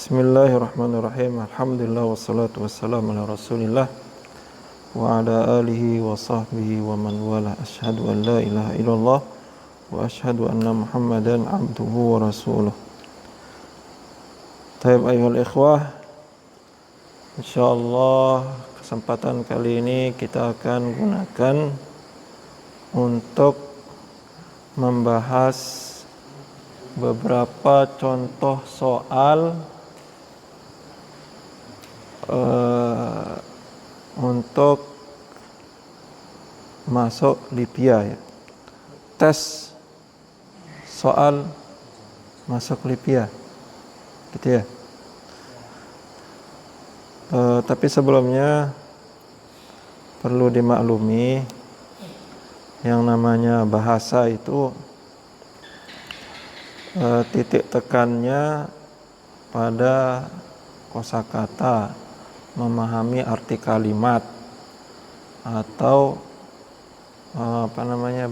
Bismillahirrahmanirrahim. Alhamdulillah wassalatu wassalamu ala Rasulillah wa ala alihi wa sahbihi wa man wala. Asyhadu an la ilaha illallah wa asyhadu anna Muhammadan abduhu wa rasuluh. Taib ayuhal ikhwah, insyaallah kesempatan kali ini kita akan gunakan untuk membahas beberapa contoh soal untuk masuk LIPIA ya. Tes soal masuk LIPIA gitu ya. Tapi sebelumnya perlu dimaklumi yang namanya bahasa itu titik tekannya pada kosakata, memahami arti kalimat, atau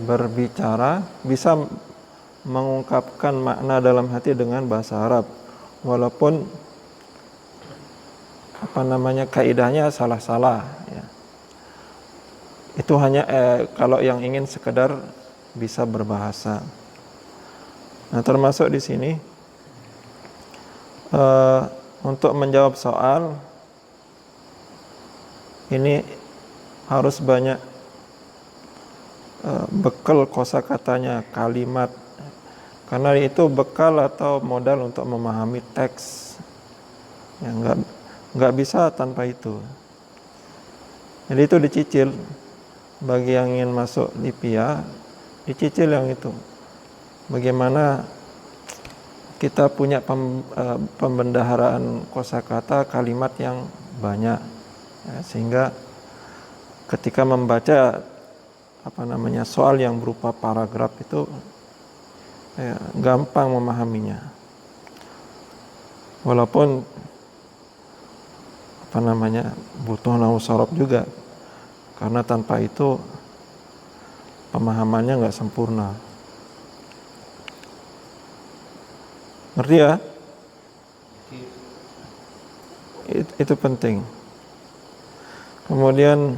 berbicara, bisa mengungkapkan makna dalam hati dengan bahasa Arab, walaupun kaidahnya salah-salah ya. Itu hanya kalau yang ingin sekedar bisa berbahasa. Nah, termasuk di sini untuk menjawab soal ini harus banyak bekal kosakatanya, kalimat, karena itu bekal atau modal untuk memahami teks. Ya, nggak bisa tanpa itu. Jadi itu dicicil bagi yang ingin masuk LIPIA, dicicil yang itu. Bagaimana kita punya pembendaharaan kosakata kalimat yang banyak ya, sehingga ketika membaca soal yang berupa paragraf itu ya, gampang memahaminya, walaupun butuh nahwu sorof juga, karena tanpa itu pemahamannya nggak sempurna. Ngerti ya? Itu penting. Kemudian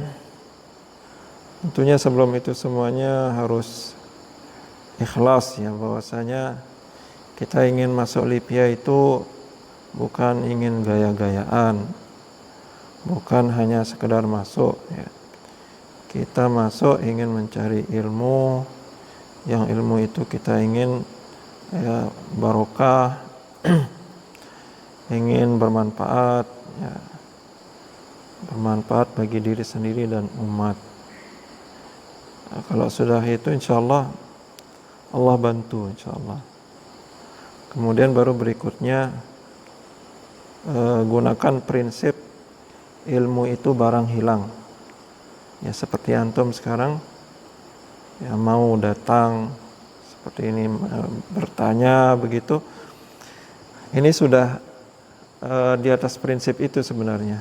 tentunya sebelum itu semuanya harus ikhlas ya, bahwasanya kita ingin masuk LIPIA itu bukan ingin gaya-gayaan, bukan hanya sekedar masuk ya. Kita masuk ingin mencari ilmu, yang ilmu itu kita ingin ya barokah, ingin bermanfaat ya, bermanfaat bagi diri sendiri dan umat. Nah, kalau sudah itu insyaallah Allah bantu insyaallah. Kemudian baru berikutnya gunakan prinsip ilmu itu barang hilang ya, seperti antum sekarang ya, mau datang seperti ini bertanya begitu, ini sudah di atas prinsip itu sebenarnya,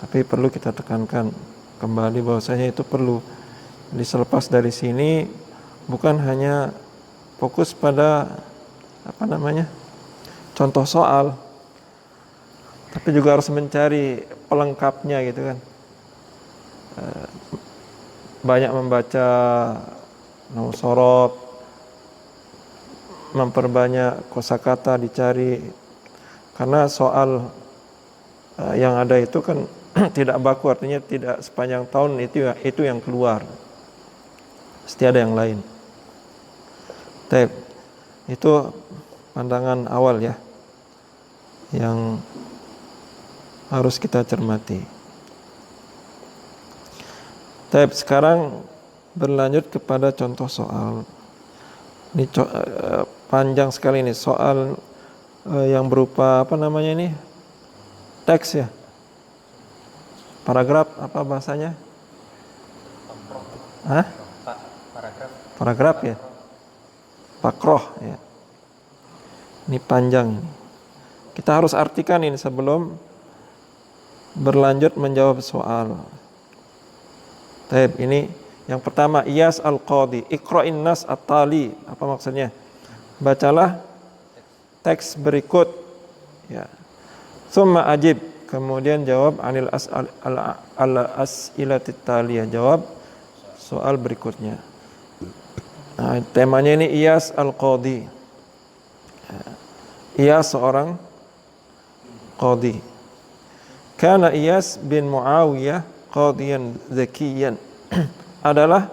tapi perlu kita tekankan kembali bahwasanya itu perlu diselepas dari sini, bukan hanya fokus pada contoh soal, tapi juga harus mencari pelengkapnya gitu kan. Banyak membaca nahwu sorof, memperbanyak kosakata dicari, karena soal yang ada itu kan tidak baku, artinya tidak sepanjang tahun itu yang keluar, pasti ada yang lain. Itu pandangan awal ya yang harus kita cermati. Sekarang berlanjut kepada contoh soal. Ini panjang sekali nih soal yang berupa teks ya, paragraf, apa bahasanya? Paragraf ya, pakroh ya. Ini panjang ini. Kita harus artikan ini sebelum berlanjut menjawab soal. Ini yang pertama, Iyas al-Qadhi, Iqra'in nas at-tali. Apa maksudnya? Bacalah teks berikut ya. Tsumma ajib, kemudian jawab anil as'ilatit taliyah, jawab soal berikutnya. Nah, temanya ini Iyas al-Qadhi. Iyas seorang qadhi. Kana Iyas bin Muawiyah qadhiyan zakiyan. Adalah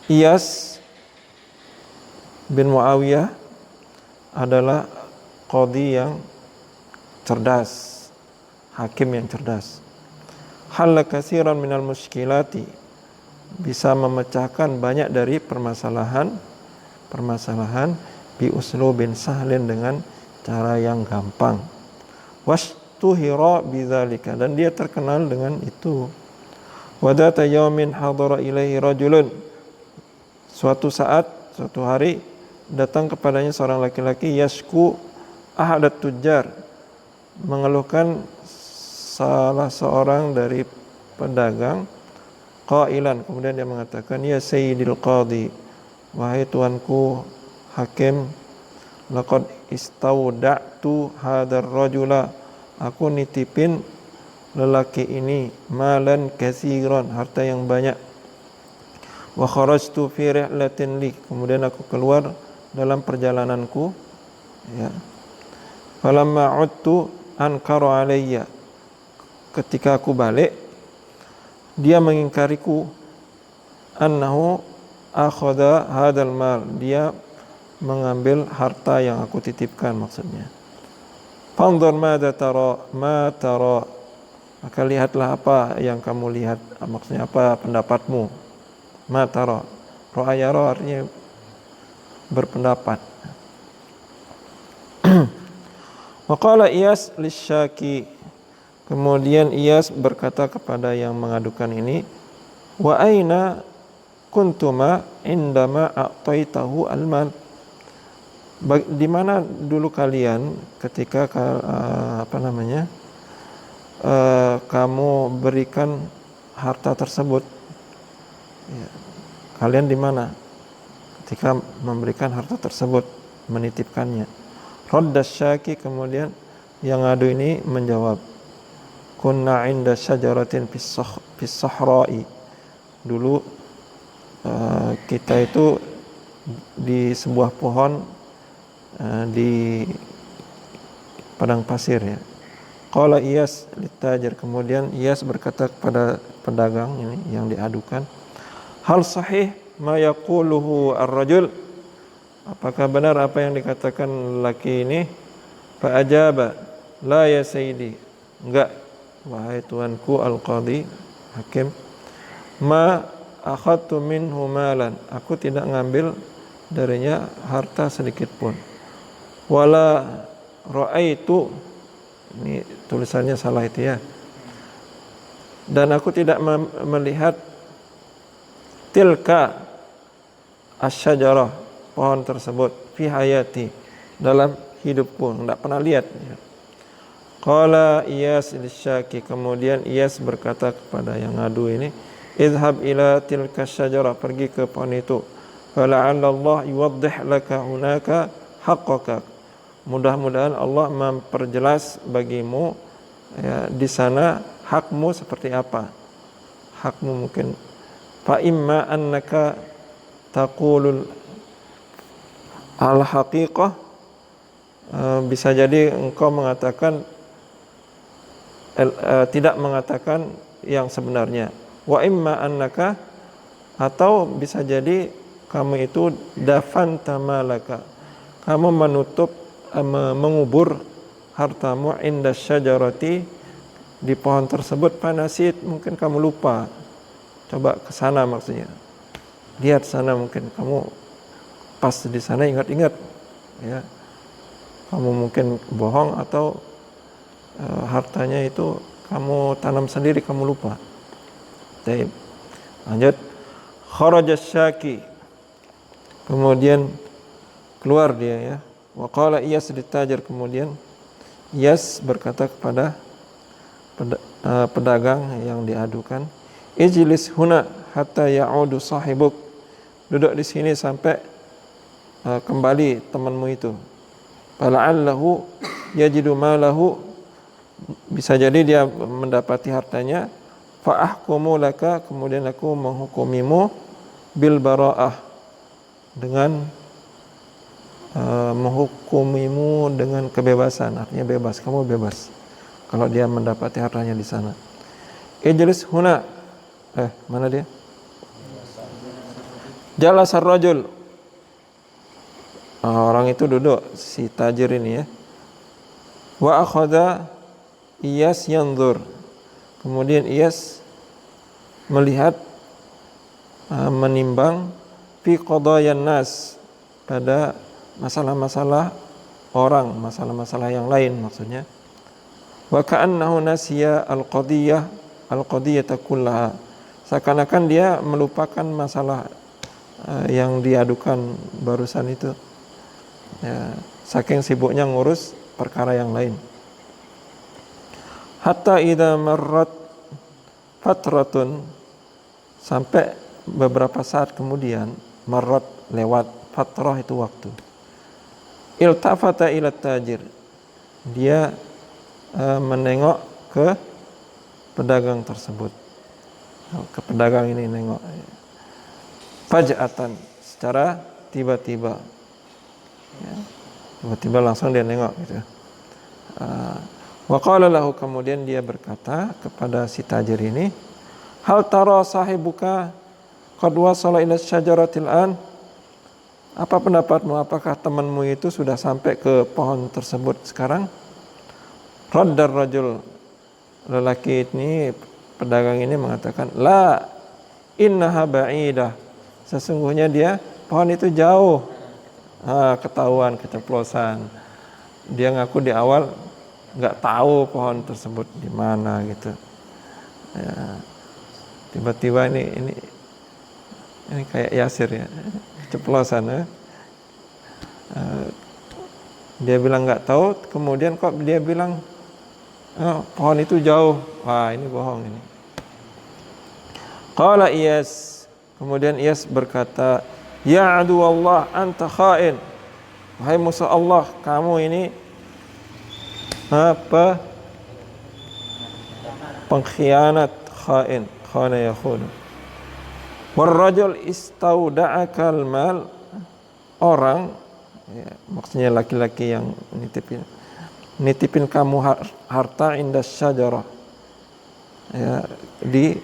Iyas bin Muawiyah adalah qadhi yang cerdas, hakim yang cerdas. Halla katsiran minal muskilati, bisa memecahkan banyak dari permasalahan bi uslubin sahlin, dengan cara yang gampang. Wastuhira bidzalika, dan dia terkenal dengan itu. Wadata yaumin hadara ilaihi rajulun, suatu saat, suatu hari datang kepadanya seorang laki-laki, yashku ahadat tujjar, mengeluhkan salah seorang dari pedagang, qailan, kemudian dia mengatakan, ya sayyidil qadhi, wahai tuanku hakim, laqad istawda'tu hadar rajula, aku nitipin lelaki ini malan katsiran, harta yang banyak. Wa kharajtu fi rihlatin li, kemudian aku keluar dalam perjalananku, ya. Falamma udtu ankara alayya, ketika aku balik dia mengingkariku, annahu akhadha hadzal mal, dia mengambil harta yang aku titipkan, maksudnya. Fanzur madza tara, ma tara, maka lihatlah apa yang kamu lihat, maksudnya apa pendapatmu. Ma tara, ra'a yara artinya berpendapat. Wa qala Iyas lisyaki, kemudian Iyas berkata kepada yang mengadukan ini, wa aina kuntuma indama a'taitahu almal, di mana dulu kalian ketika kamu berikan harta tersebut, ya, kalian di mana ketika memberikan harta tersebut, menitipkannya. Radda syaki, kemudian yang ngadu ini menjawab, kunna inda syajaratin fis sahra'i, dulu kita itu di sebuah pohon di padang pasir, ya. Qala Iyas litajir, kemudian Iyas berkata kepada pedagang ini yang diadukan, hal sahih ma yaquluhu ar-rajul, apakah benar apa yang dikatakan lelaki ini? Fa ajaba, la ya sayyidi, enggak wahai tuanku al-qadhi, hakim, ma akhadtu minhu malan, aku tidak ngambil darinya harta sedikit pun. Wala ra'aitu, ini tulisannya salah itu, ya. Dan aku tidak melihat tilka asyajarah, pohon tersebut, fi hayati, dalam hidupku, tidak pernah lihat, ya. Qala Iyas lisyaki, kemudian Iyas berkata kepada yang ngadu ini, idhab ila tilka syajarah, pergi ke pohon itu, fala'alla Allah yuwaddih laka hunaka haqqaka, mudah-mudahan Allah memperjelas bagimu, ya, di sana hakmu seperti apa. Hakmu mungkin fa imma annaka taqulul al-haqiqah, bisa jadi engkau mengatakan tidak mengatakan yang sebenarnya. Wa imma annaka, atau bisa jadi kamu itu dafanta malaka, kamu menutup, mengubur hartamu inda syajarati, di pohon tersebut, panasit, mungkin kamu lupa. Coba ke sana, maksudnya lihat sana, mungkin kamu pas di sana ingat-ingat, ya, kamu mungkin bohong atau hartanya itu kamu tanam sendiri, kamu lupa. Baik, lanjut. Kharaja syaki, kemudian keluar dia, ya. Wa qala Iyas litajir, kemudian Iyas berkata kepada pedagang yang diadukan, ijlis huna hatta ya'udu sahibuk, duduk di sini sampai kembali temanmu itu. Fala'allahu yajidu malahu bisa jadi dia mendapati hartanya, fa ahkumu laka, kemudian aku menghukumimu bil bara'ah, dengan menghukumimu dengan kebebasan, artinya bebas, kamu bebas kalau dia mendapati hartanya di sana. Ijlis huna, mana dia? Jalasar rajul, orang itu duduk, si tajir ini ya. Wa akhadha Iyas yanzur, kemudian Iyas melihat, menimbang fi qadayan nas, pada masalah-masalah orang, masalah-masalah yang lain maksudnya. Wa ka'annahu nasiya al-qadiyata kullaha, seakan-akan dia melupakan masalah yang diadukan barusan itu ya, saking sibuknya ngurus perkara yang lain. Hatta idza marrat fatratun, sampai beberapa saat kemudian, marrat lewat, fatrah itu waktu. Iltafata ila tajir, dia menengok ke pedagang tersebut, ke pedagang ini nengok. Faj'atan, secara tiba-tiba ya, tiba-tiba langsung dia nengok gitu. Wa qala lahu, kemudian dia berkata kepada si tajir ini, hal tara sahibuka qad wasala ila syajaratil an, apa pendapatmu, apakah temanmu itu sudah sampai ke pohon tersebut sekarang? Raddar rajul, lelaki ini, pedagang ini mengatakan, la innaha ba'idah, sesungguhnya dia, pohon itu jauh. Ketahuan, keceplosan, dia ngaku di awal nggak tahu pohon tersebut di mana gitu ya. Tiba-tiba ini kayak Yasir ya, ceplosan ya. Dia bilang nggak tahu, kemudian kok dia bilang pohon itu jauh, wah ini bohong ini. Qala Iyas, kemudian Iyas berkata, ya adu Allah anta kha'in, wahai musuh Allah, kamu ini pengkhianat, khain, khana yakhun. Warrajul istauda'akal mal, orang ya, maksudnya laki-laki yang nitipin kamu harta indas syajarah ya, di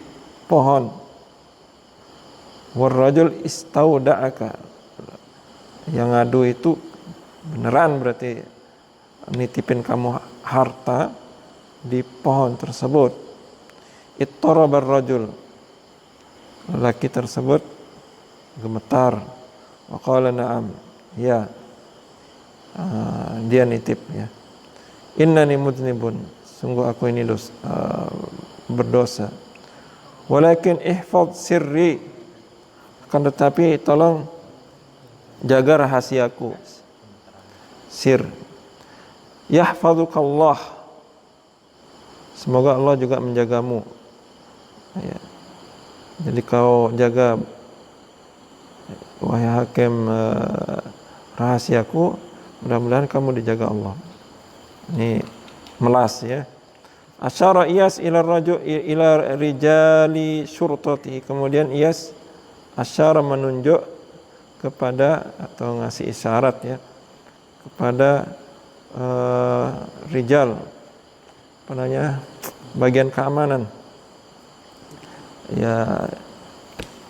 pohon. Warrajul istauda'aka, yang ngadu itu beneran berarti nitipin kamu harta di pohon tersebut. Ittarabar rajul, lelaki tersebut gemetar. Wa qala na'am, ya, dia nitip ya. Innani mudznibun, sungguh aku ini berdosa. Walakin ihfaz sirri, akan tetapi tolong jaga rahasiaku. Sir, yahfazukallah, semoga Allah juga menjagamu ya. Jadi kau jaga, wahai hakim, rahasiaku, mudah-mudahan kamu dijaga Allah. Ini melas ya. Asyara Iyas ila rijali syurtati, kemudian Iyas asyara menunjuk kepada, atau ngasih isyarat ya, kepada rijal, bagian keamanan ya,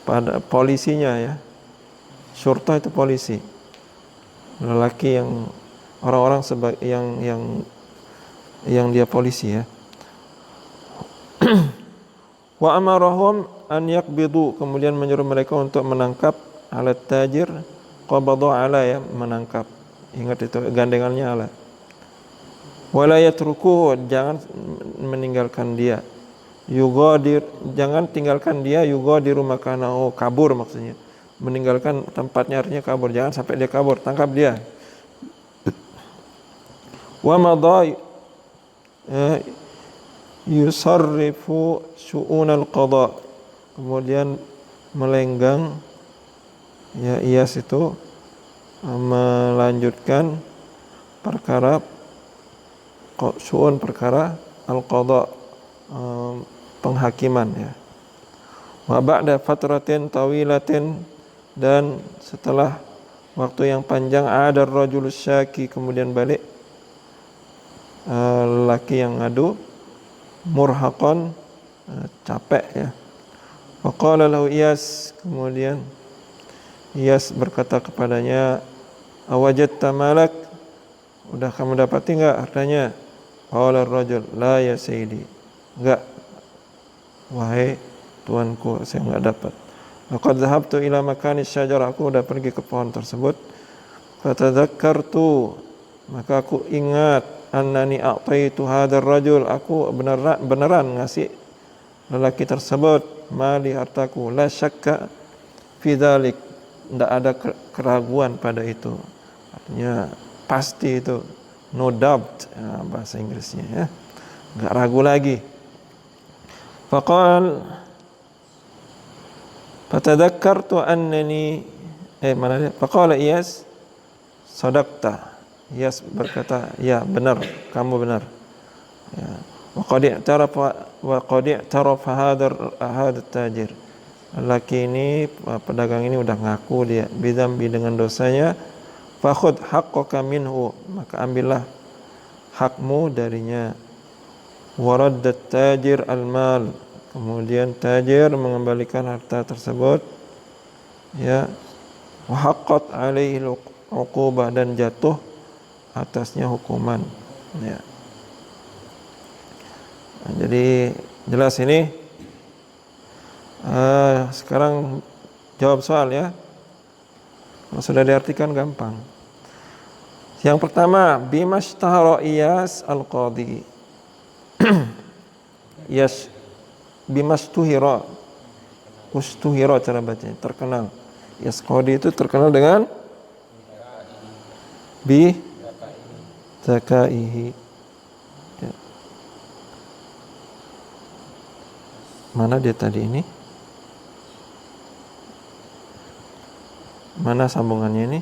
pada polisinya ya. Syurta itu polisi, lelaki yang orang-orang yang dia polisi ya. Wa amarahum an yaqbidu, kemudian menyuruh mereka untuk menangkap alat tajir, qabadu ala ya, menangkap, ingat itu gandengannya ala. Wala yatruku, jangan meninggalkan dia. Yugadir, jangan tinggalkan dia. Yugadiru makanahu, kabur maksudnya. Meninggalkan tempatnya artinya kabur, jangan sampai dia kabur, tangkap dia. Wa madai yusarrifu syu'unal qada, kemudian melenggang ya, Iyas itu melanjutkan perkara syu'un, perkara al-qada, penghakiman ya. Wa ba'da fatratin tawilatin, dan setelah waktu yang panjang, ada rajul syaki, kemudian balik lelaki yang ngadu, murhaqan, capek ya. Faqala lahu Iyas, kemudian Iyas berkata kepadanya, awajadta malak, udah kamu dapati enggak hartanya? Qala ar-rajul, la ya sayyidi, enggak wahai tuanku, saya enggak dapat. Laqad dhahabtu ila makani syajarah, aku udah pergi ke pohon tersebut. Fatadhakkartu, maka aku ingat, annani a'taitu hadzal rajul, aku beneran ngasih lelaki tersebut mali, hartaku, la syakka fi dzalik, tidak ada keraguan pada itu, artinya pasti itu, no doubt ya, bahasa Inggrisnya ya, enggak ragu lagi. Faqal fatadhakkartu annani mana dia? Faqala Iyas, sadaqta, Iyas berkata, ya benar, kamu benar ya. Wa qad i'tarafa hadha tajir, lelaki ini, pedagang ini udah ngaku dia bidzambi, dengan dosanya. Fakhudh haqqaka minhu, maka ambillah hakmu darinya. Waraddat tajir al-mal, kemudian tajir mengembalikan harta tersebut ya. Wa haqqat alaihi al-uqubah, dan jatuh atasnya hukuman ya. Nah, jadi jelas ini. Sekarang jawab soal ya. Kalau sudah diartikan gampang. Yang pertama, bimashtahara Iyas al-qadi. Iyas bimastuhira, ustuhira cara bacanya, terkenal. Iyas qadi itu terkenal dengan bi zakaihi ya. Mana dia tadi ini? Mana sambungannya ini?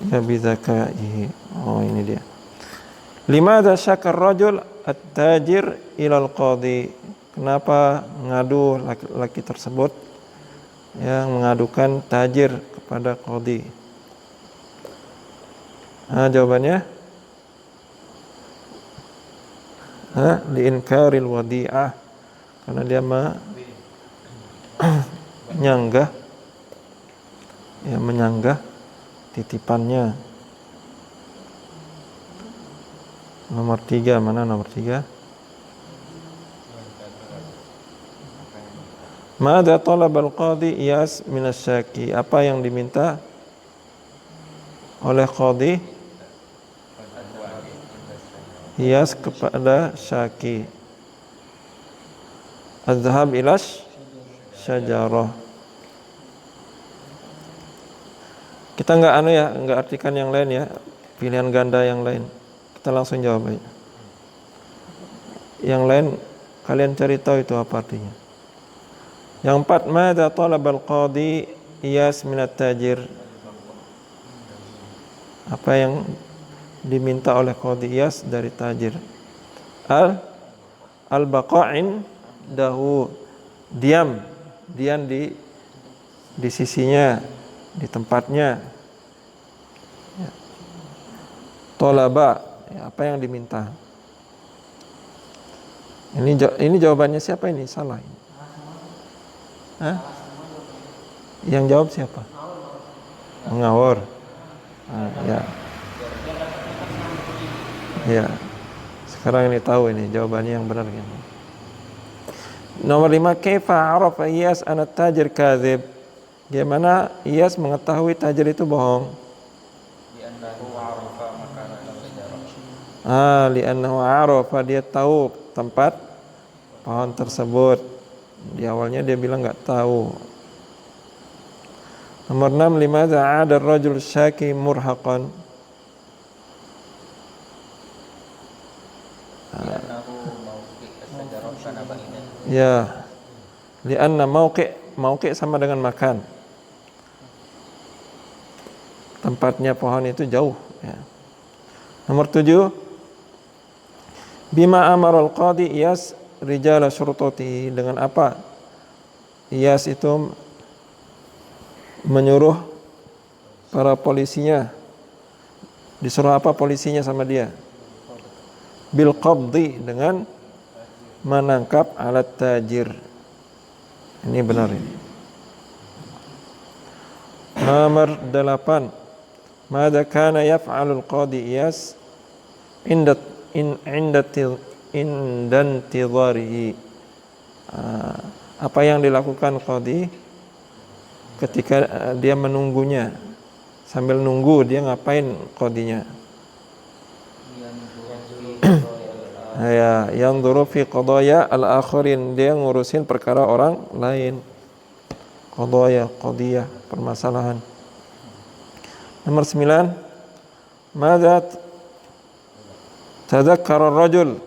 Ya bizakaihi. Oh, ini dia. Limadza syakar rajul at-tajir ilal qadi. Kenapa ngadu laki-laki tersebut yang mengadukan tajir kepada qadi? Jawabannya liinkaril wadi'ah, karena dia menyanggah titipannya. Nomor 3, mana nomor 3? Madza talabal qadi Iyas minasyaki, apa yang diminta oleh qadi Iyas kepada syaki? Az-zahab ila syajarah. Kita enggak artikan yang lain ya, pilihan ganda yang lain. Kita langsung jawab aja. Yang lain kalian cari tahu itu apa artinya. Yang 4, madza talabal qadi Iyas minat tajir, apa yang diminta oleh qadi Iyas dari tajir? Al-baqa'in dahu, diam di sisinya, di tempatnya ya. Tolaba ya, apa yang diminta. Ini jawabannya siapa ini? Salah ini. Yang jawab siapa? Ngawur. Ya. Ya. Sekarang ini tahu ini jawabannya yang benar kan. Nomor 5, kaifa arafa Iyas anat tajir kadzib? Bagaimana Iyas mengetahui tajir itu bohong? Li'annahu arafa, dia tahu tempat pohon tersebut. Di awalnya dia bilang enggak tahu. Nomor 6, limadza 'ada ar-rajul syaki murhaqan? Ya, li'anna mauqi sama dengan makan. tempatnya pohon itu jauh, ya. Nomor 7, bima amarul qadi iyas rijala syurtati, dengan apa Iyas itu menyuruh para polisinya, disuruh apa polisinya sama dia? Bil qabdi, dengan menangkap alat tajir. Ini benar ini. Nomor 8, mada kana yaf'alul qadi Iyas inda intidharihi, apa yang dilakukan qadi ketika dia menunggunya, sambil nunggu dia ngapain qadinya? Ya, yanzuru fi qadaya al-akhirin, dia ngurusin perkara orang lain. Qadiyah, permasalahan. Nomor 9, madza tadzakkara ar-rajul,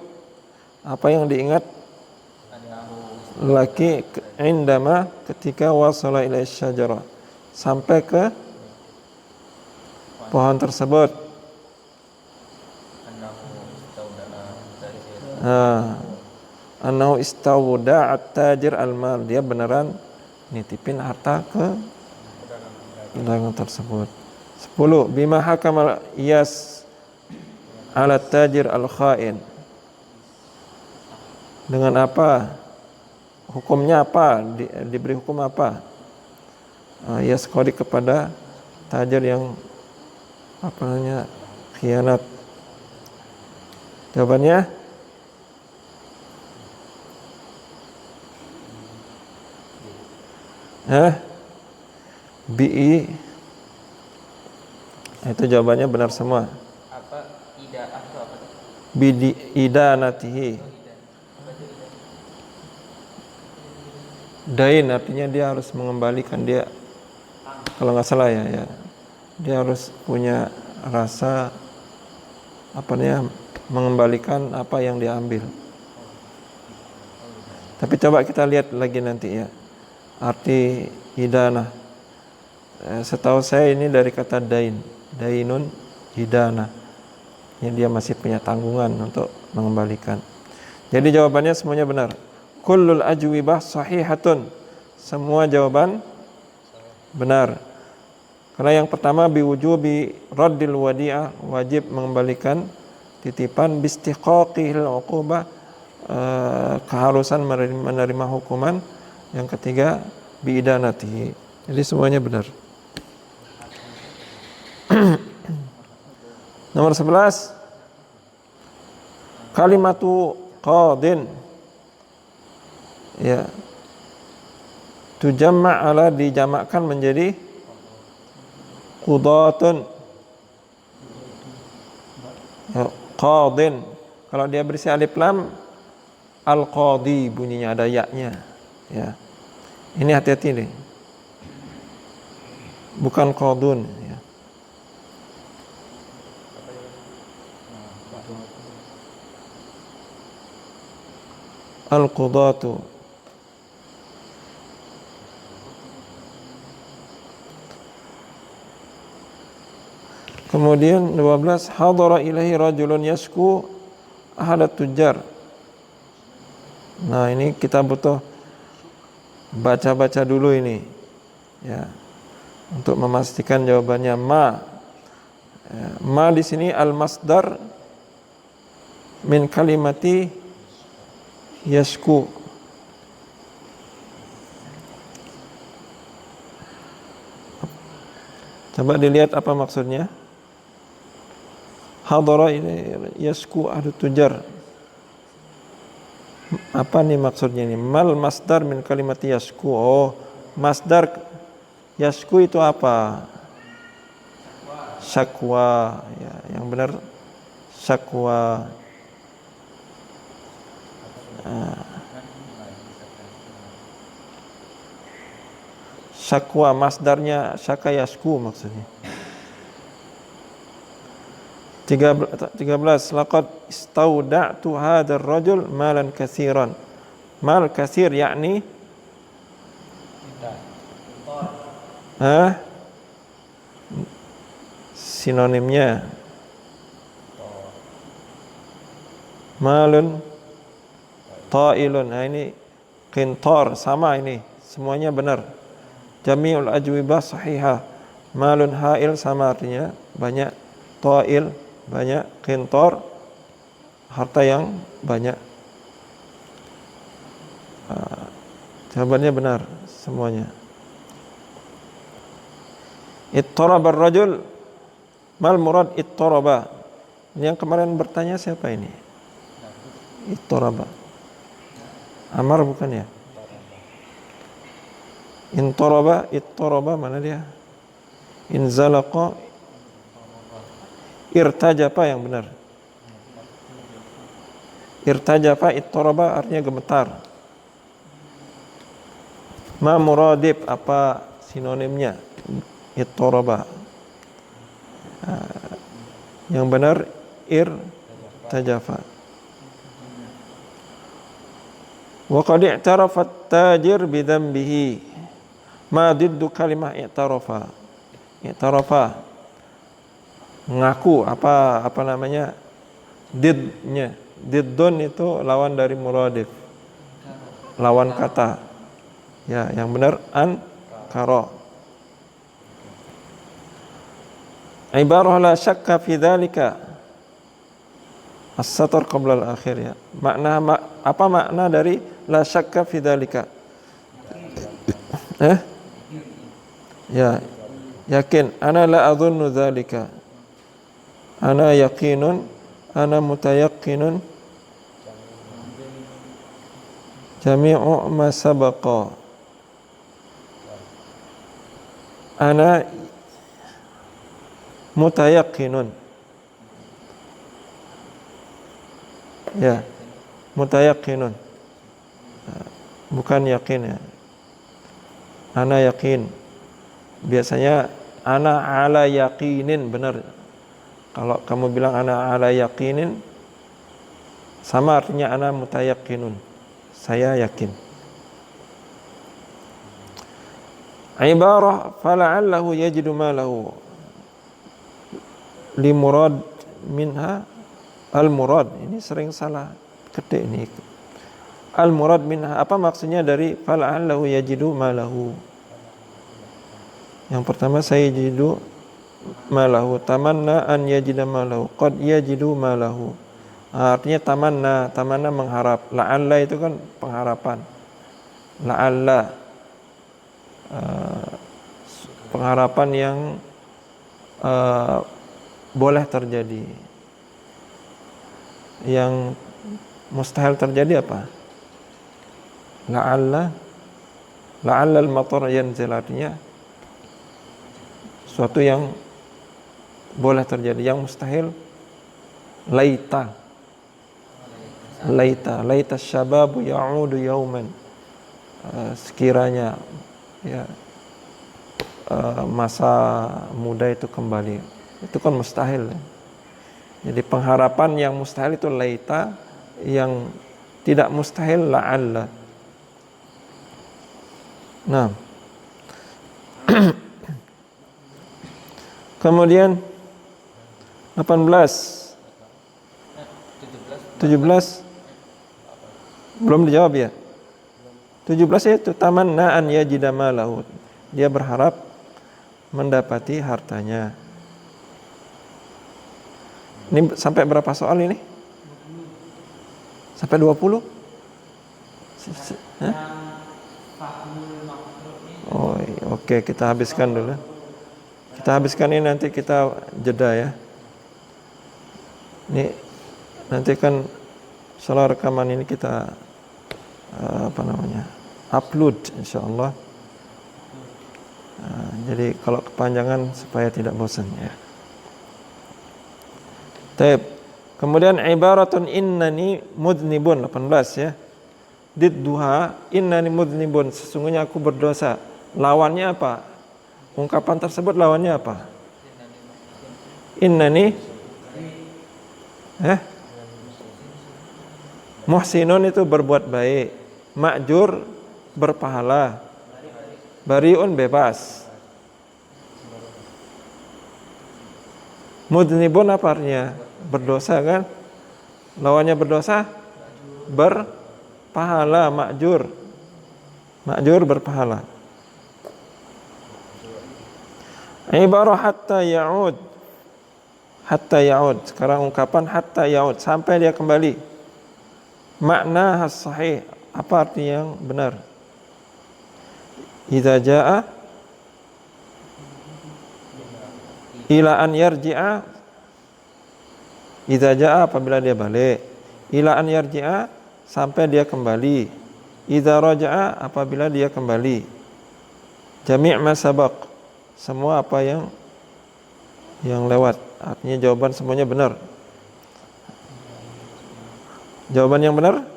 apa yang diingat laki indama, ketika wasala ila syajara, sampai ke pohon tersebut. Annahu istawda'a at-tajir al-mal, dia beneran nitipin harta ke pedagang tersebut. 10, bima hakama Iyas ala tajir al-khain, dengan apa hukumnya, apa diberi hukum apa Iyas qadi kepada tajir yang khianat? Jawabannya BI. Itu jawabannya benar semua. Apa idaah itu apa? Bidi idanatihi. Dain artinya dia harus mengembalikan, dia kalau nggak salah ya, dia harus punya rasa mengembalikan apa yang dia ambil. Tapi coba kita lihat lagi nanti ya, arti idanah. Setahu saya ini dari kata dainun idana. Ini dia masih punya tanggungan untuk mengembalikan. Jadi jawabannya semuanya benar. Kullul ajwibah sahihatun. Semua jawaban benar. Karena yang pertama biwujubi raddil wadi'ah, wajib mengembalikan titipan, bistiqaqihil uqubah, keharusan menerima hukuman. Yang ketiga biidanatihi. Jadi semuanya benar. Nomor 11, kalimatu qadin, ya, tujamma' ala, dijamakkan menjadi qudatun, ya, qadin. Kalau dia berisi alif lam, al-qadi bunyinya, ada ya-nya, ya. Ini hati-hati nih, bukan qadun, ya. Al-qudatu. Kemudian 12, hadara ilahi rajulun yashku ahadat tujar. Nah, ini kita butuh baca-baca dulu ini, ya, untuk memastikan jawabannya. Ma di sini al-masdar min kalimati yashku. Coba dilihat apa maksudnya. Hadara yashku ahlu tujar. Apa nih maksudnya ini? Mal masdar min kalimati yashku. Oh, masdar yashku itu apa? Syakwa, ya, yang benar syakwa. Syakwa masdarnya syaka yashku maksudnya. 13, laqad istawda'tu hadzal rajul malan katsiran. Mal katsir yakni sinonimnya. Malun, ta'ilun. Nah ini qintar sama ini. Semuanya benar. Jami'ul ajwibah sahihah. Malun ha'il sama artinya banyak. Ta'il banyak. Qintar harta yang banyak. Jawabannya benar semuanya. Ittarabar rajul. Mal murad ittaraba. Yang kemarin bertanya siapa ini? Ittaraba. Amar bukan ya? Ittaraba mana dia? Inzalaqa irtajapa yang benar. Irtajapa ittaraba artinya gemetar. Ma muradib apa sinonimnya? Ittaraba. Yang benar irtajafa. Wa qad i'tarafa at-tajir bi dhanbihi. Ma diddu kalimah i'tarafa. I'tarafa ngaku apa namanya? Didnya. Diddun itu lawan dari muradif. Lawan kata. Ya, yang benar ankara. Ibarah la syakka fi dzalika. As-satr qabla al-akhir ya. Apa makna dari la syakka fi dzalika? Ya, yakin. Ana la adhunnu dzalika. Ana yaqinun, ana mutayaqqinun. Jami'u ma sabaqa. Ana mutayaqqinun. Ya, mutayaqqinun. Bukan yakin ya. Ana yakin. Biasanya ana ala yaqinin, benar. Kalau kamu bilang ana ala yaqinin, sama artinya ana mutayaqqinun. Saya yakin. Ibarah fala'allahu yajidu malahu limurad minha al-murad. Ini sering salah ketik ini. Al-murad minha apa maksudnya dari fala'allahu yajidu malahu? Yang pertama saya yajidu malahu, tamanna an yajida malahu, qad yajidu malahu. Artinya tamanna mengharap. La'alla itu kan pengharapan. La'alla pengharapan yang boleh terjadi. Yang mustahil terjadi apa? La'alla al-matar yanzil, artinya suatu yang boleh terjadi. Yang mustahil laita syababu ya'udu yauman. Sekiranya ya masa muda itu kembali, itu kan mustahil ya. Jadi pengharapan yang mustahil itu laita, yang tidak mustahil la'alla. Nah kemudian 17 belum dijawab ya. 17 itu tamanna an yajida malahu. Dia berharap mendapati hartanya. Ini sampai berapa soal ini? Sampai 20? Oh, oke, kita habiskan dulu. Kita habiskan ini, nanti kita jeda ya. Ini nanti kan setelah rekaman ini kita upload insyaallah. Jadi kalau kepanjangan supaya tidak bosan ya. Taib. Kemudian ibaratun innani mudnibun 18 ya. Didduha innani mudnibun, sesungguhnya aku berdosa. Lawannya apa? Ungkapan tersebut lawannya apa? Innani muhsinun itu berbuat baik, ma'jur berpahala, bariun bebas. Mudnibun apa artinya? Berdosa kan? Lawannya berdosa? Berpahala, ma'jur. Ma'jur berpahala. Ibarah hatta ya'ud. Hatta ya'ud. Sekarang ungkapan hatta ya'ud, sampai dia kembali. Makna as-sahih, apa arti yang benar? Idza jaa ila an yarji'a. Idza jaa apabila dia balik. Ila an yarji'a sampai dia kembali. Idza raja'a apabila dia kembali. Jami' ma sabaq, semua apa yang lewat. Artinya jawaban semuanya benar. Jawaban yang benar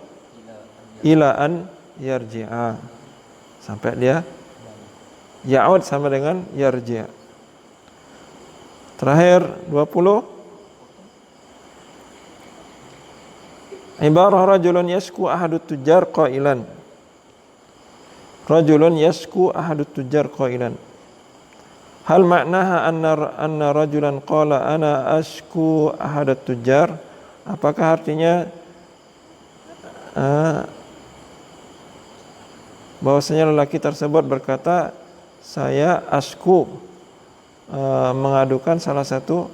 ila an yarji'a, sampai dia ya'ud sama dengan yarji'a. Terakhir 20. Ibarah rajulun yasku ahadut tujar qailan. Rajulun yasku ahadut tujar qailan. Hal maknaha anna rajulan qala ana ashku ahadat tujar. Apakah artinya bahwasanya lelaki tersebut berkata, saya ashku, mengadukan salah satu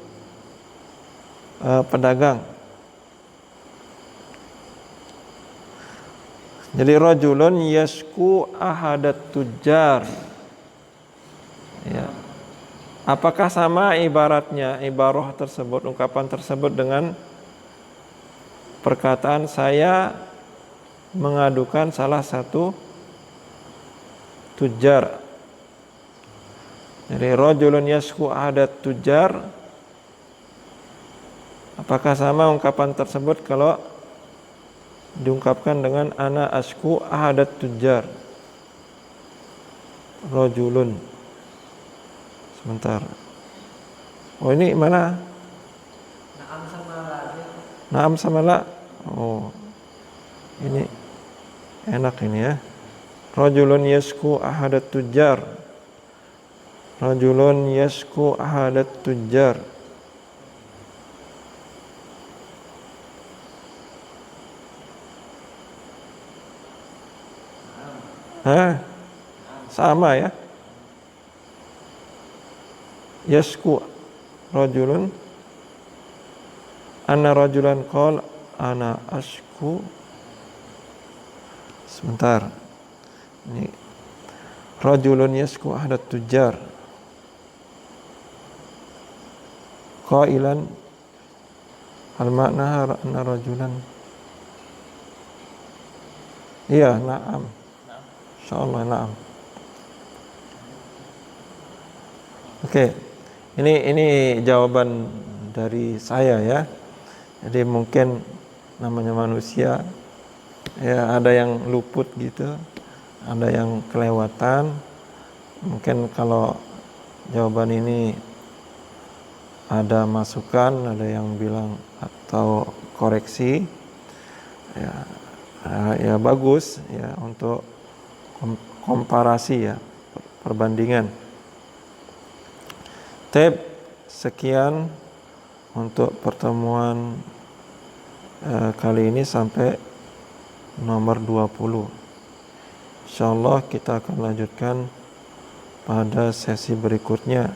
pedagang. Jadi rajulun yashku ahadat tujar. Ya. Apakah sama ibaratnya, ibarah tersebut, ungkapan tersebut dengan perkataan saya mengadukan salah satu tujar. Jadi rajulun yashku ahadat tujar, apakah sama ungkapan tersebut kalau diungkapkan dengan ana ashku ahadat tujar? Rajulun. Sebentar. Oh, ini mana? Naam sama la. Oh. Ini enak ini ya. Rajulun yashku ahadat tujar. Rajulun yashku ahadat tujar. Sama ya. Yashku rajulun, anna rajulan qala ana ashku. Sebentar. Ini rajulun yashku ahadat tujar. Qailan al makna anna rajulan. Iya, na'am. Insyaallah na'am. Oke. Ini jawaban dari saya ya. Jadi mungkin namanya manusia ya, ada yang luput gitu, ada yang kelewatan. Mungkin kalau jawaban ini ada masukan, ada yang bilang atau koreksi ya bagus ya, untuk komparasi ya, perbandingan. Sekian untuk pertemuan kali ini sampai nomor 20. Insyaallah kita akan lanjutkan pada sesi berikutnya.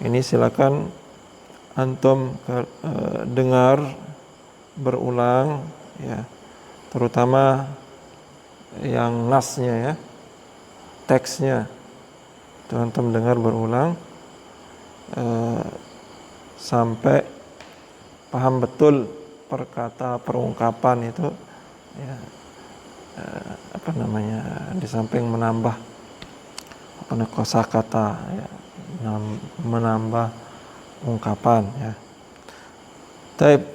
Ini silakan antum dengar berulang ya, terutama yang nasnya ya, teksnya. Antum dengar berulang sampai paham betul perkata perungkapan itu ya, di samping menambah kosakata ya, menambah ungkapan ya. Taib.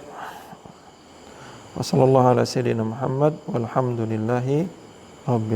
Wassallallahu ala sayyidina Muhammad walhamdulillahi rabbil